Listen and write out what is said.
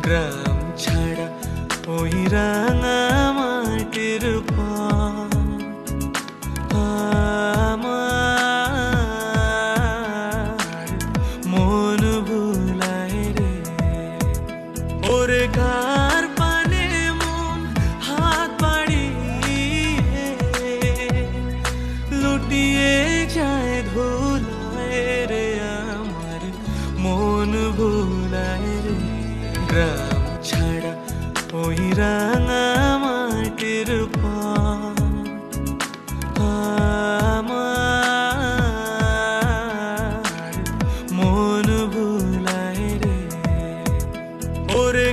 গ্রাম ছাড়া ওই রাঙা মাটির আমার মন ভুলায় রে। ওরে কার পানে মন হাত বাড়িয়ে লুটিয়ে যায় ধুলায় রে, আমার মন ভুলায় রে। গ্রাম ছাড়া ওই রাঙা মাটির আমার মন ভুলায় রে। ওরে